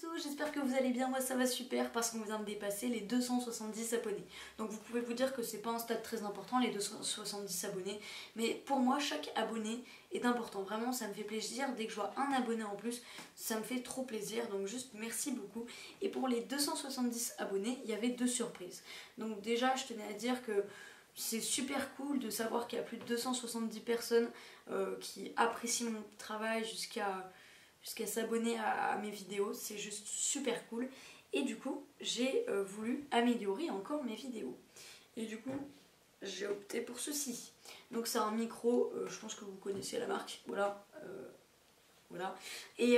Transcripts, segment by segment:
tous, j'espère que vous allez bien, moi ça va super parce qu'on vient de dépasser les 270 abonnés. Donc vous pouvez vous dire que c'est pas un stade très important les 270 abonnés, mais pour moi chaque abonné est important, vraiment ça me fait plaisir, dès que je vois un abonné en plus, ça me fait trop plaisir, donc juste merci beaucoup. Et pour les 270 abonnés, il y avait deux surprises. Donc déjà je tenais à dire que c'est super cool de savoir qu'il y a plus de 270 personnes qui apprécient mon travail jusqu'à s'abonner à mes vidéos, c'est juste super cool. Et du coup, j'ai voulu améliorer encore mes vidéos. Et du coup, j'ai opté pour ceci. Donc c'est un micro, je pense que vous connaissez la marque, voilà. Voilà. Et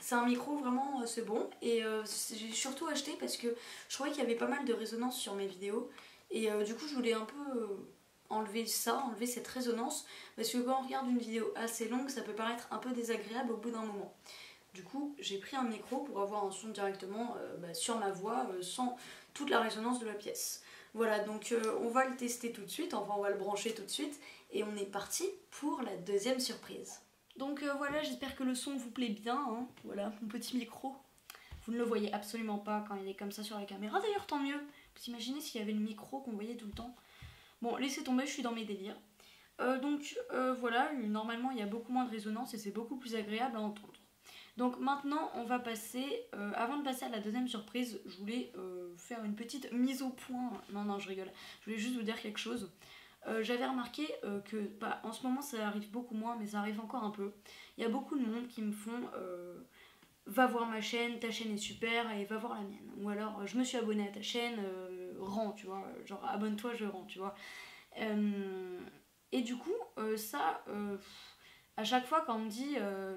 c'est un micro vraiment, c'est bon. Et j'ai surtout acheté parce que je trouvais qu'il y avait pas mal de résonance sur mes vidéos. Et du coup, je voulais un peu enlever cette résonance, parce que quand on regarde une vidéo assez longue, ça peut paraître un peu désagréable au bout d'un moment. Du coup, j'ai pris un micro pour avoir un son directement sur ma voix, sans toute la résonance de la pièce. Voilà, donc on va le tester tout de suite, enfin on va le brancher tout de suite, et on est parti pour la deuxième surprise. Donc voilà, j'espère que le son vous plaît bien, hein. Voilà, mon petit micro. Vous ne le voyez absolument pas quand il est comme ça sur la caméra, d'ailleurs tant mieux. Vous imaginez s'il y avait le micro qu'on voyait tout le temps. Bon, laissez tomber, je suis dans mes délires. Voilà, normalement il y a beaucoup moins de résonance et c'est beaucoup plus agréable à entendre. Donc maintenant on va passer, avant de passer à la deuxième surprise, je voulais faire une petite mise au point. Non, je rigole, je voulais juste vous dire quelque chose. J'avais remarqué que en ce moment ça arrive beaucoup moins, mais ça arrive encore un peu. Il y a beaucoup de monde qui me font va voir ma chaîne, ta chaîne est super, et va voir la mienne. Ou alors je me suis abonnée à ta chaîne, rends, tu vois, genre abonne-toi, je rends, tu vois. Et du coup, à chaque fois quand on me dit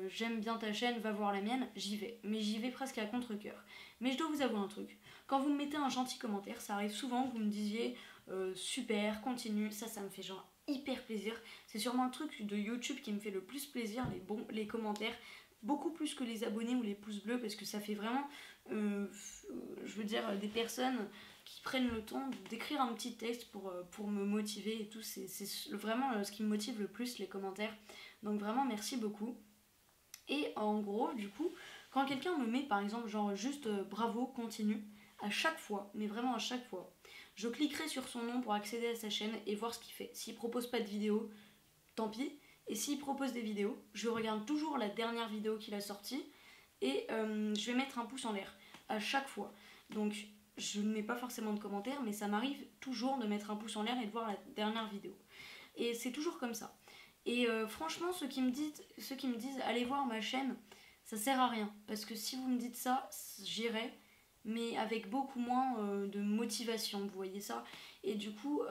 j'aime bien ta chaîne, va voir la mienne, j'y vais. Mais j'y vais presque à contre-cœur. Mais je dois vous avouer un truc. Quand vous me mettez un gentil commentaire, ça arrive souvent que vous me disiez super, continue, ça me fait genre hyper plaisir. C'est sûrement le truc de YouTube qui me fait le plus plaisir, les commentaires. Beaucoup plus que les abonnés ou les pouces bleus, parce que ça fait vraiment, je veux dire, des personnes qui prennent le temps d'écrire un petit texte pour me motiver et tout. C'est vraiment ce qui me motive le plus, les commentaires. Donc vraiment, merci beaucoup. Et en gros, du coup, quand quelqu'un me met par exemple genre juste bravo, continue, à chaque fois, mais vraiment à chaque fois, je cliquerai sur son nom pour accéder à sa chaîne et voir ce qu'il fait. S'il propose pas de vidéo, tant pis. Et s'il propose des vidéos, je regarde toujours la dernière vidéo qu'il a sortie et je vais mettre un pouce en l'air à chaque fois. Donc je ne mets pas forcément de commentaires, mais ça m'arrive toujours de mettre un pouce en l'air et de voir la dernière vidéo. Et c'est toujours comme ça. Et franchement, ceux qui me disent allez voir ma chaîne, ça sert à rien. Parce que si vous me dites ça, j'irai, mais avec beaucoup moins de motivation, vous voyez ça. Et du coup,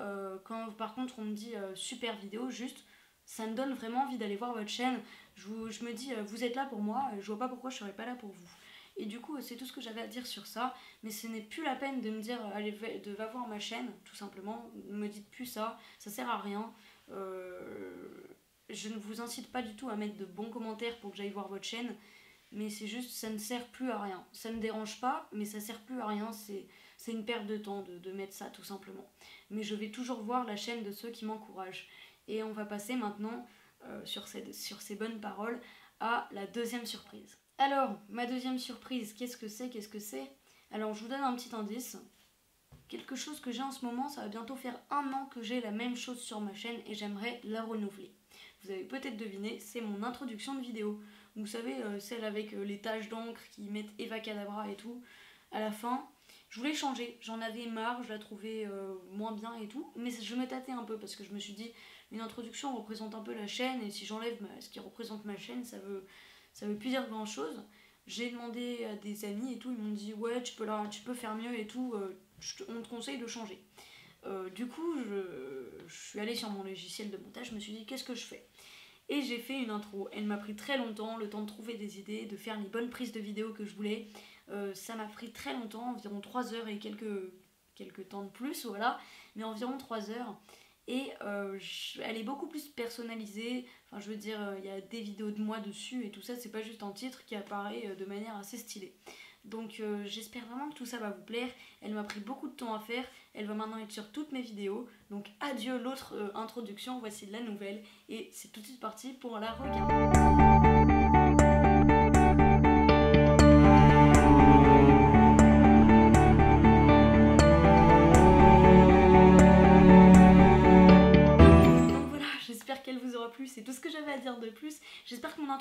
quand par contre on me dit super vidéo, juste, ça me donne vraiment envie d'aller voir votre chaîne. Je me dis, vous êtes là pour moi, je vois pas pourquoi je serais pas là pour vous. Et du coup, c'est tout ce que j'avais à dire sur ça. Mais ce n'est plus la peine de me dire, allez, va voir ma chaîne, tout simplement. Ne me dites plus ça, ça sert à rien. Je ne vous incite pas du tout à mettre de bons commentaires pour que j'aille voir votre chaîne. Mais c'est juste, ça ne sert plus à rien. Ça me dérange pas, mais ça sert plus à rien. C'est une perte de temps de mettre ça, tout simplement. Mais je vais toujours voir la chaîne de ceux qui m'encouragent. Et on va passer maintenant, sur ces bonnes paroles, à la deuxième surprise. Alors, ma deuxième surprise, qu'est-ce que c'est? Alors, je vous donne un petit indice. Quelque chose que j'ai en ce moment, ça va bientôt faire 1 an que j'ai la même chose sur ma chaîne et j'aimerais la renouveler. Vous avez peut-être deviné, c'est mon introduction de vidéo. Vous savez, celle avec les taches d'encre qui mettent Eva Cadabra et tout, à la fin. Je voulais changer, j'en avais marre, je la trouvais moins bien et tout, mais je me tâtais un peu parce que je me suis dit, une introduction représente un peu la chaîne et si j'enlève ce qui représente ma chaîne, ça veut plus dire grand chose. J'ai demandé à des amis et tout, ils m'ont dit ouais tu peux faire mieux et tout, on te conseille de changer. Du coup je suis allée sur mon logiciel de montage, je me suis dit qu'est-ce que je fais? Et j'ai fait une intro, elle m'a pris très longtemps, le temps de trouver des idées, de faire les bonnes prises de vidéo que je voulais. Ça m'a pris très longtemps, environ 3 heures et quelques temps de plus, voilà, mais environ 3 heures. Et elle est beaucoup plus personnalisée, enfin je veux dire, il y a des vidéos de moi dessus et tout ça, c'est pas juste un titre qui apparaît de manière assez stylée. Donc j'espère vraiment que tout ça va vous plaire, elle m'a pris beaucoup de temps à faire, elle va maintenant être sur toutes mes vidéos, donc adieu l'autre introduction, voici la nouvelle, et c'est tout de suite parti pour la regarder.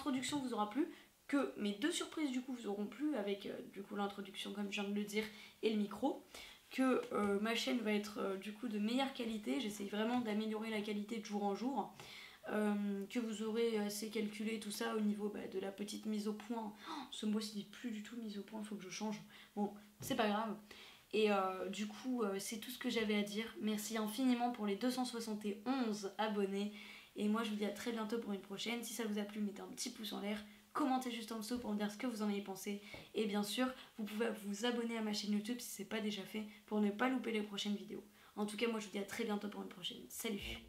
l'introduction vous aura plu, que mes 2 surprises du coup vous auront plu avec du coup l'introduction comme je viens de le dire et le micro, que ma chaîne va être du coup de meilleure qualité, j'essaye vraiment d'améliorer la qualité de jour en jour, que vous aurez assez calculé tout ça au niveau de la petite mise au point. Oh, ce mot c'est plus du tout mise au point, il faut que je change, bon c'est pas grave. Et du coup c'est tout ce que j'avais à dire. Merci infiniment pour les 271 abonnés et moi je vous dis à très bientôt pour une prochaine. Si ça vous a plu, mettez un petit pouce en l'air, commentez juste en dessous pour me dire ce que vous en avez pensé. Et bien sûr, vous pouvez vous abonner à ma chaîne YouTube si ce n'est pas déjà fait pour ne pas louper les prochaines vidéos. En tout cas, moi je vous dis à très bientôt pour une prochaine. Salut!